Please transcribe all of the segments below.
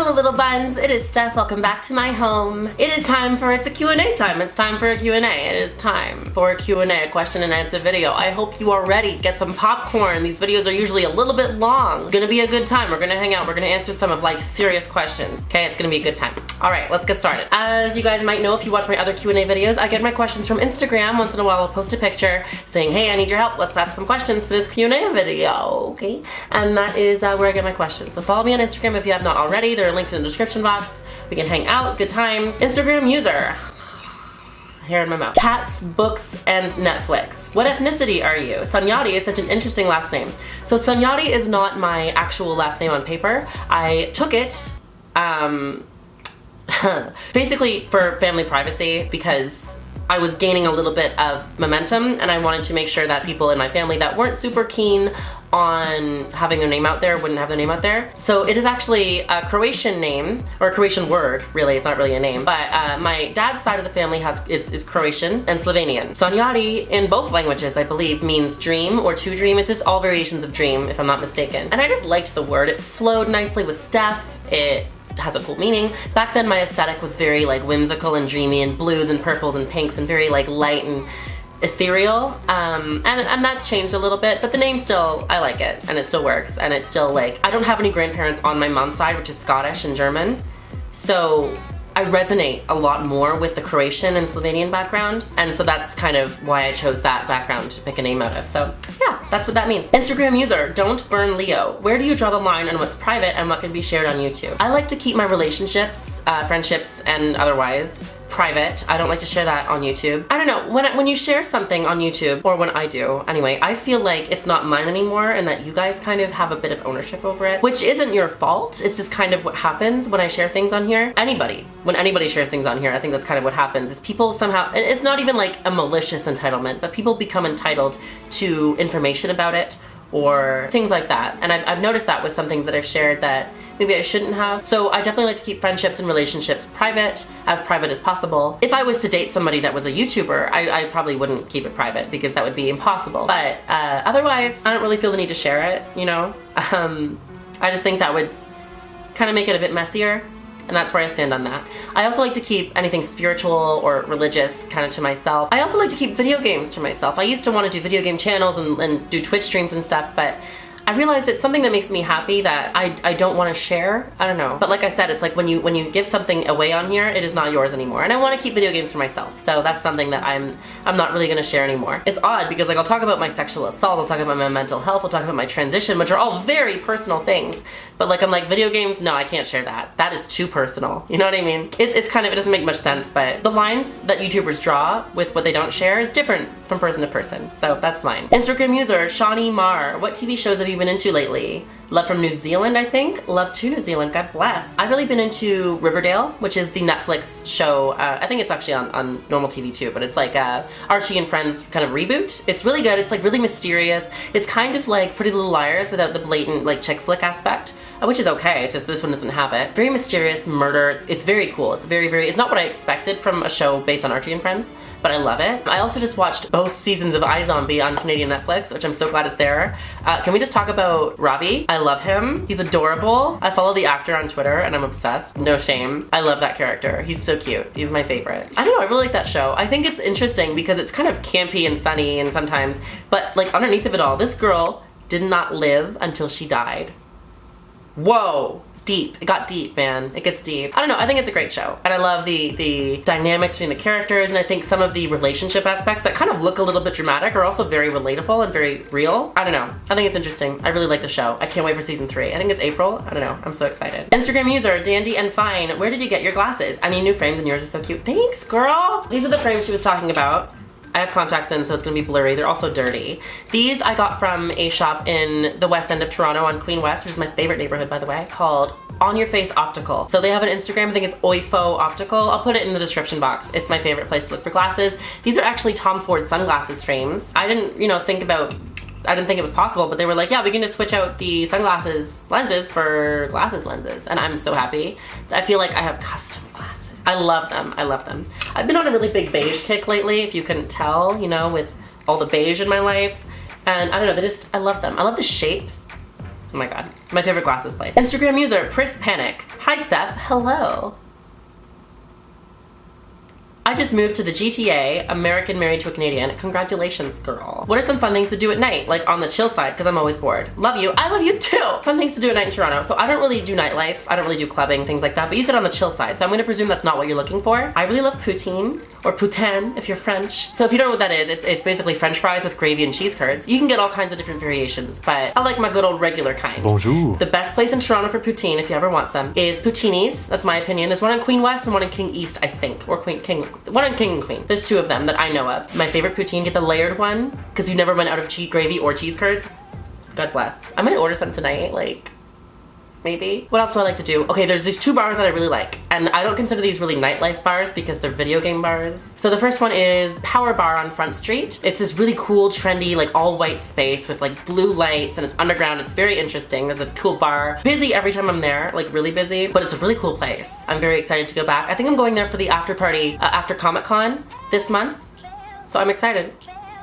Hello little buns, it is Steph. Welcome back to my home. It is time for, it's a Q&A time. It's time for a Q&A. It is time for a Q&A, a question and answer video. I hope you are ready. Get some popcorn. These videos are usually a little bit long. Gonna be a good time. We're gonna hang out. We're gonna answer some of like serious questions. Okay, it's gonna be a good time. All right, let's get started. As you guys might know, if you watch my other Q&A videos, I get my questions from Instagram. Once in a while I'll post a picture saying, hey, I need your help. Let's ask some questions for this Q&A video, okay? And that is where I get my questions. So follow me on Instagram if you have not already. There are links in the description box. We can hang out, good times. Instagram user. Hair in my mouth. Cats, books, and Netflix. What ethnicity are you? Sanjati is such an interesting last name. So Sanjati is not my actual last name on paper. I took it, basically for family privacy because I was gaining a little bit of momentum and I wanted to make sure that people in my family that weren't super keen on having their name out there wouldn't have their name out there. So it is actually a Croatian name, or a Croatian word, really, it's not really a name, but my dad's side of the family is Croatian and Slovenian. Sanjati in both languages, I believe, means dream or to dream. It's just all variations of dream, if I'm not mistaken. And I just liked the word. It flowed nicely with Steph. It has a cool meaning. Back then my aesthetic was very like whimsical and dreamy and blues and purples and pinks and very like light and ethereal, and that's changed a little bit, but the name still, I like it and it still works, and it's still like, I don't have any grandparents on my mom's side, which is Scottish and German, so I resonate a lot more with the Croatian and Slovenian background, and so that's kind of why I chose that background to pick a name out of. So yeah, that's what that means. Instagram user, don't burn Leo. Where do you draw the line on what's private and what can be shared on YouTube? I like to keep my relationships, friendships and otherwise, private. I don't like to share that on YouTube. I don't know, when you share something on YouTube, or when I do, anyway, I feel like it's not mine anymore and that you guys kind of have a bit of ownership over it, which isn't your fault. It's just kind of what happens when I share things on here. When anybody shares things on here, I think that's kind of what happens, is people somehow, and it's not even like a malicious entitlement, but people become entitled to information about it or things like that. And I've noticed that with some things that I've shared that maybe I shouldn't have. So I definitely like to keep friendships and relationships private as possible. If I was to date somebody that was a YouTuber, I probably wouldn't keep it private because that would be impossible. But otherwise, I don't really feel the need to share it, you know? I just think that would kind of make it a bit messier, and that's where I stand on that. I also like to keep anything spiritual or religious kind of to myself. I also like to keep video games to myself. I used to want to do video game channels and do Twitch streams and stuff, but I realized it's something that makes me happy that I don't want to share. I don't know. But like I said, it's like when you give something away on here, it is not yours anymore. And I want to keep video games for myself. So that's something that I'm not really going to share anymore. It's odd because like I'll talk about my sexual assault, I'll talk about my mental health, I'll talk about my transition, which are all very personal things. But like I'm like, video games, no, I can't share that. That is too personal. You know what I mean? It's kind of, it doesn't make much sense, but the lines that YouTubers draw with what they don't share is different from person to person. So that's fine. Instagram user, Shawnee Mar. What TV shows have you been into lately? Love from New Zealand, I think. Love to New Zealand, God bless. I've really been into Riverdale, which is the Netflix show. I think it's actually on normal TV too, but it's like Archie and Friends kind of reboot. It's really good. It's like really mysterious. It's kind of like Pretty Little Liars without the blatant like chick flick aspect, which is okay. It's just this one doesn't have it. Very mysterious, murder. It's very cool. It's it's not what I expected from a show based on Archie and Friends, but I love it. I also just watched both seasons of iZombie on Canadian Netflix, which I'm so glad is there. Can we just talk about Robbie? I love him. He's adorable. I follow the actor on Twitter and I'm obsessed. No shame. I love that character. He's so cute. He's my favorite. I don't know, I really like that show. I think it's interesting because it's kind of campy and funny and sometimes, but like underneath of it all, this girl did not live until she died. Whoa. Deep. It got deep, man. It gets deep. I don't know, I think it's a great show. And I love the dynamics between the characters, and I think some of the relationship aspects that kind of look a little bit dramatic are also very relatable and very real. I don't know. I think it's interesting. I really like the show. I can't wait for season 3. I think it's April. I don't know. I'm so excited. Instagram user, Dandy and Fine. Where did you get your glasses? I need new frames and yours are so cute. Thanks, girl. These are the frames she was talking about. I have contacts in, so it's gonna be blurry. They're also dirty. These I got from a shop in the West End of Toronto on Queen West, which is my favorite neighborhood, by the way, called On Your Face Optical. So they have an Instagram, I think it's Oifo Optical. I'll put it in the description box. It's my favorite place to look for glasses. These are actually Tom Ford sunglasses frames. I didn't, think it was possible, but they were like, yeah, we can just switch out the sunglasses lenses for glasses lenses. And I'm so happy. I feel like I have custom glasses. I love them. I love them. I've been on a really big beige kick lately, if you couldn't tell, with all the beige in my life. And I don't know, I love them. I love the shape. Oh my god. My favorite glasses place. Instagram user, Pris Panic. Hi Steph, hello. I just moved to the GTA, American married to a Canadian. Congratulations, girl. What are some fun things to do at night? Like on the chill side, because I'm always bored. Love you. I love you too. Fun things to do at night in Toronto. So I don't really do nightlife. I don't really do clubbing, things like that. But you said on the chill side. So I'm going to presume that's not what you're looking for. I really love poutine, or poutine if you're French. So if you don't know what that is, it's basically French fries with gravy and cheese curds. You can get all kinds of different variations, but I like my good old regular kind. Bonjour. The best place in Toronto for poutine, if you ever want some, is Poutini's. That's my opinion. There's one on Queen West and one in King East, I think. Or one on King and Queen. There's two of them that I know of. My favorite poutine, get the layered one, because you never run out of cheese gravy or cheese curds. God bless. I might order some tonight, like, maybe. What else do I like to do? Okay, there's these two bars that I really like, and I don't consider these really nightlife bars because they're video game bars. So the first one is Power Bar on Front Street. It's this really cool, trendy, like all white space with like blue lights, and it's underground. It's very interesting. There's a cool bar. Busy every time I'm there, like really busy, but it's a really cool place. I'm very excited to go back. I think I'm going there for the after party after Comic-Con this month, so I'm excited.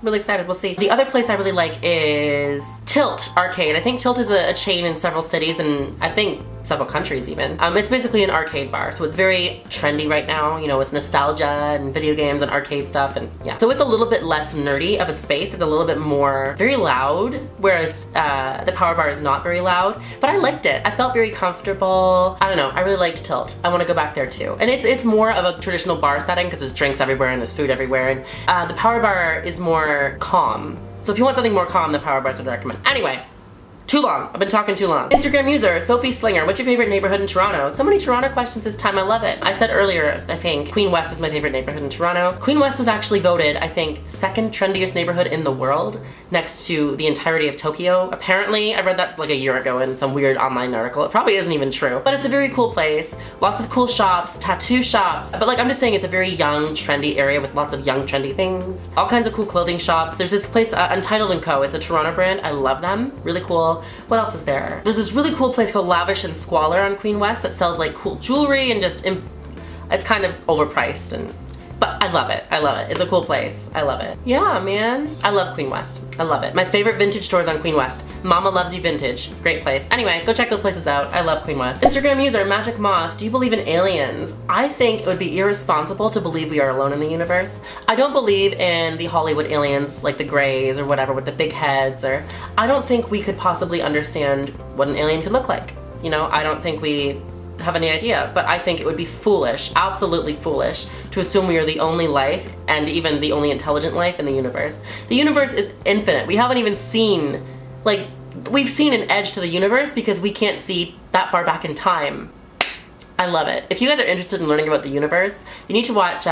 Really excited, we'll see. The other place I really like is Tilt Arcade. I think Tilt is a chain in several cities and I think several countries even. It's basically an arcade bar, so it's very trendy right now, you know, with nostalgia and video games and arcade stuff, and yeah. So it's a little bit less nerdy of a space. It's a little bit more very loud, whereas the Power Bar is not very loud, but I liked it. I felt very comfortable. I don't know, I really liked Tilt. I want to go back there too. And it's more of a traditional bar setting because there's drinks everywhere and there's food everywhere, and the Power Bar is more calm. So if you want something more calm, the Power Bar is what I recommend. Anyway, too long. I've been talking too long. Instagram user, Sophie Slinger. What's your favorite neighborhood in Toronto? So many Toronto questions this time. I love it. I said earlier, I think, Queen West is my favorite neighborhood in Toronto. Queen West was actually voted, I think, second trendiest neighborhood in the world, next to the entirety of Tokyo. Apparently, I read that like a year ago in some weird online article. It probably isn't even true, but it's a very cool place. Lots of cool shops, tattoo shops. But like, I'm just saying it's a very young, trendy area with lots of young, trendy things. All kinds of cool clothing shops. There's this place, Untitled & Co. It's a Toronto brand. I love them. Really cool. What else is there? There's this really cool place called Lavish and Squalor on Queen West that sells like cool jewelry and just, it's kind of overpriced, but I love it. I love it. It's a cool place. I love it. Yeah, man. I love Queen West. I love it. My favorite vintage stores on Queen West. Mama Loves You Vintage. Great place. Anyway, go check those places out. I love Queen West. Instagram user, Magic Moth. Do you believe in aliens? I think it would be irresponsible to believe we are alone in the universe. I don't believe in the Hollywood aliens like the Greys or whatever with the big heads, or I don't think we could possibly understand what an alien could look like. You know, I don't think we have any idea, but I think it would be foolish, absolutely foolish, to assume we are the only life and even the only intelligent life in the universe. The universe is infinite. We haven't even seen, like, we've seen an edge to the universe because we can't see that far back in time. I love it. If you guys are interested in learning about the universe, you need to watch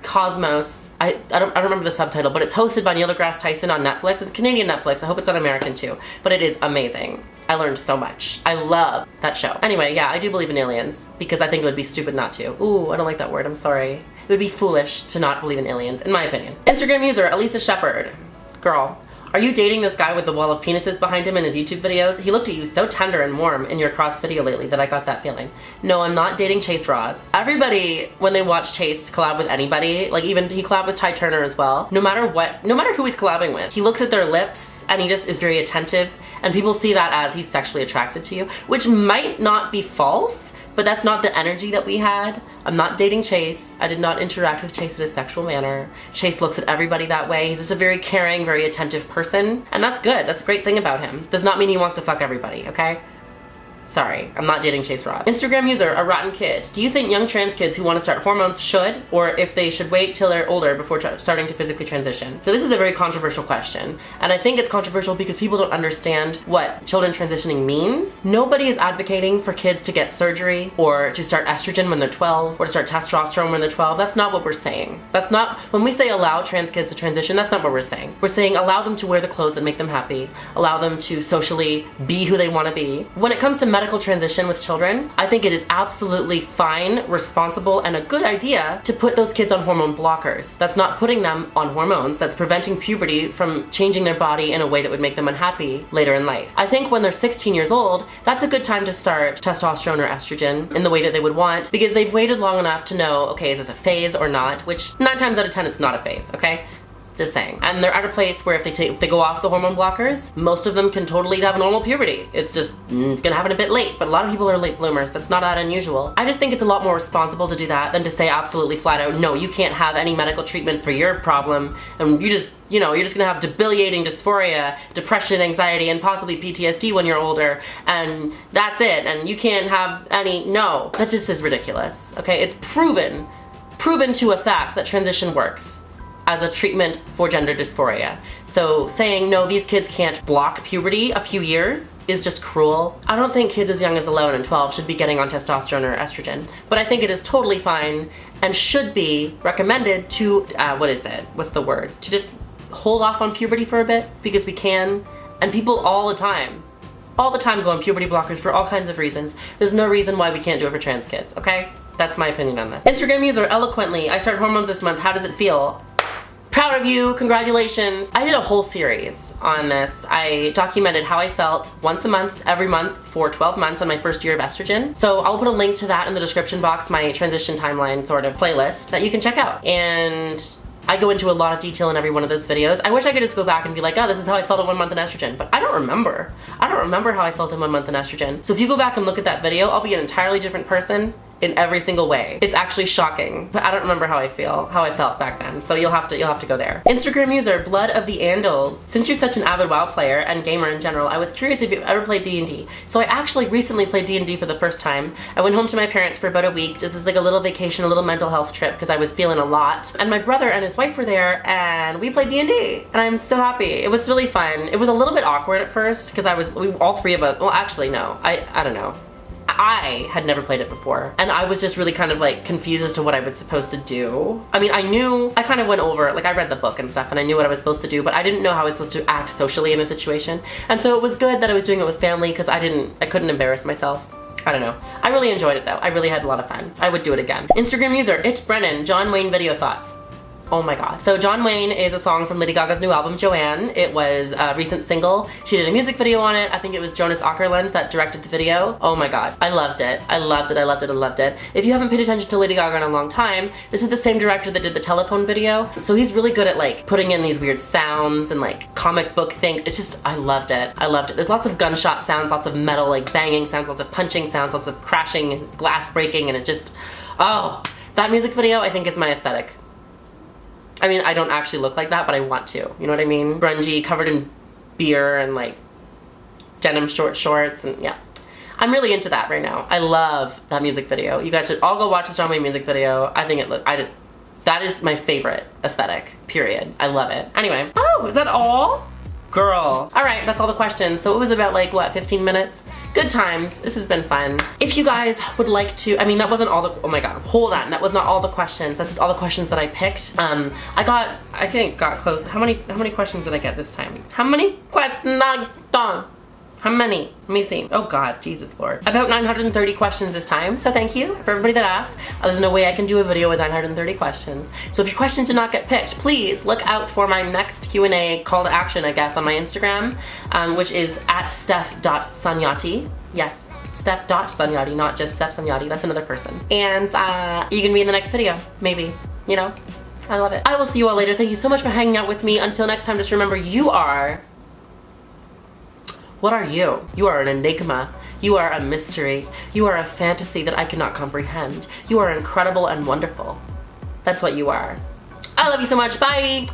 Cosmos. I don't remember the subtitle, but it's hosted by Neil deGrasse Tyson on Netflix. It's Canadian Netflix. I hope it's on American too, but it is amazing. I learned so much. I love that show. Anyway, yeah, I do believe in aliens because I think it would be stupid not to. Ooh, I don't like that word. I'm sorry. It would be foolish to not believe in aliens, in my opinion. Instagram user, Elisa Shepherd. Girl, are you dating this guy with the wall of penises behind him in his YouTube videos? He looked at you so tender and warm in your cross video lately that I got that feeling. No, I'm not dating Chase Ross. Everybody, when they watch Chase collab with anybody, like even he collabed with Ty Turner as well, no matter who he's collabing with, he looks at their lips and he just is very attentive, and people see that as he's sexually attracted to you, which might not be false, but that's not the energy that we had. I'm not dating Chase. I did not interact with Chase in a sexual manner. Chase looks at everybody that way. He's just a very caring, very attentive person, and that's good. That's a great thing about him. Does not mean he wants to fuck everybody, okay? Sorry, I'm not dating Chase Ross. Instagram user, A Rotten Kid. Do you think young trans kids who want to start hormones should, or if they should wait till they're older before starting to physically transition? So this is a very controversial question, and I think it's controversial because people don't understand what children transitioning means. Nobody is advocating for kids to get surgery, or to start estrogen when they're 12, or to start testosterone when they're 12. That's not what we're saying. That's not, when we say allow trans kids to transition, that's not what we're saying. We're saying allow them to wear the clothes that make them happy, allow them to socially be who they want to be. When it comes to medical transition with children, I think it is absolutely fine, responsible, and a good idea to put those kids on hormone blockers. That's not putting them on hormones, that's preventing puberty from changing their body in a way that would make them unhappy later in life. I think when they're 16 years old, that's a good time to start testosterone or estrogen in the way that they would want, because they've waited long enough to know, okay, is this a phase or not? Which 9 times out of 10 it's not a phase, okay? Just saying. And they're at a place where if they go off the hormone blockers, most of them can totally have normal puberty. It's just, it's gonna happen a bit late, but a lot of people are late bloomers. That's not that unusual. I just think it's a lot more responsible to do that than to say absolutely flat out, no, you can't have any medical treatment for your problem, and you just, you know, you're just gonna have debilitating dysphoria, depression, anxiety, and possibly PTSD when you're older, and that's it, and you can't have any, no. That just is ridiculous, okay? It's proven to a fact that transition works as a treatment for gender dysphoria. So saying, no, these kids can't block puberty a few years is just cruel. I don't think kids as young as 11 and 12 should be getting on testosterone or estrogen, but I think it is totally fine and should be recommended to, to just hold off on puberty for a bit, because we can, and people all the time go on puberty blockers for all kinds of reasons. There's no reason why we can't do it for trans kids, okay? That's my opinion on this. Instagram user eloquently, I started hormones this month, how does it feel? Proud of you, congratulations. I did a whole series on this. I documented how I felt once a month, every month for 12 months on my first year of estrogen. So I'll put a link to that in the description box, my transition timeline sort of playlist that you can check out. And I go into a lot of detail in every one of those videos. I wish I could just go back and be like, oh, this is how I felt in 1 month in estrogen, but I don't remember. I don't remember how I felt in 1 month in estrogen. So if you go back and look at that video, I'll be an entirely different person in every single way. It's actually shocking, but I don't remember how I felt back then. So you'll have to go there. Instagram user, Blood of the Andals. Since you're such an avid WoW player and gamer in general, I was curious if you've ever played D&D. So I actually recently played D&D for the first time. I went home to my parents for about a week, just as like a little vacation, a little mental health trip, because I was feeling a lot. And my brother and his wife were there, and we played D&D. And I'm so happy. It was really fun. It was a little bit awkward at first, because all three of us, well actually no, I don't know. I had never played it before, and I was just really kind of like confused as to what I was supposed to do. I mean, I kind of went over it, like I read the book and stuff, and I knew what I was supposed to do, but I didn't know how I was supposed to act socially in a situation. And so it was good that I was doing it with family, because I couldn't embarrass myself. I don't know. I really enjoyed it though. I really had a lot of fun. I would do it again. Instagram user, It's Brennan, John Wayne video thoughts. Oh my god. So John Wayne is a song from Lady Gaga's new album, Joanne. It was a recent single. She did a music video on it. I think it was Jonas Åkerlund that directed the video. Oh my god. I loved it. I loved it. I loved it. I loved it. If you haven't paid attention to Lady Gaga in a long time, this is the same director that did the Telephone video. So he's really good at like putting in these weird sounds and like comic book thing. It's just, I loved it. I loved it. There's lots of gunshot sounds, lots of metal like banging sounds, lots of punching sounds, lots of crashing and glass breaking, and it just, oh. That music video I think is my aesthetic. I mean, I don't actually look like that, but I want to. You know what I mean? Grungy, covered in beer and like denim short shorts, and yeah. I'm really into that right now. I love that music video. You guys should all go watch this John Wayne music video. I think that is my favorite aesthetic, period. I love it. Anyway, oh, is that all? Girl. All right, that's all the questions. So it was about like, what, 15 minutes? Good times. This has been fun. If you guys would like to, I mean, that wasn't all the, oh my god, hold on. That was not all the questions. That's just all the questions that I picked. I think got close. How many questions did I get this time? How many questions? How many? Let me see. Oh god, Jesus Lord. About 930 questions this time, so thank you for everybody that asked. There's no way I can do a video with 930 questions. So if your question did not get picked, please look out for my next Q&A call to action, I guess, on my Instagram, which is at stef.sanjati. Yes, stef.sanjati, not just Stef Sanjati. That's another person. And you can be in the next video, maybe, you know? I love it. I will see you all later. Thank you so much for hanging out with me. Until next time, just remember, you are... What are you? You are an enigma. You are a mystery. You are a fantasy that I cannot comprehend. You are incredible and wonderful. That's what you are. I love you so much. Bye!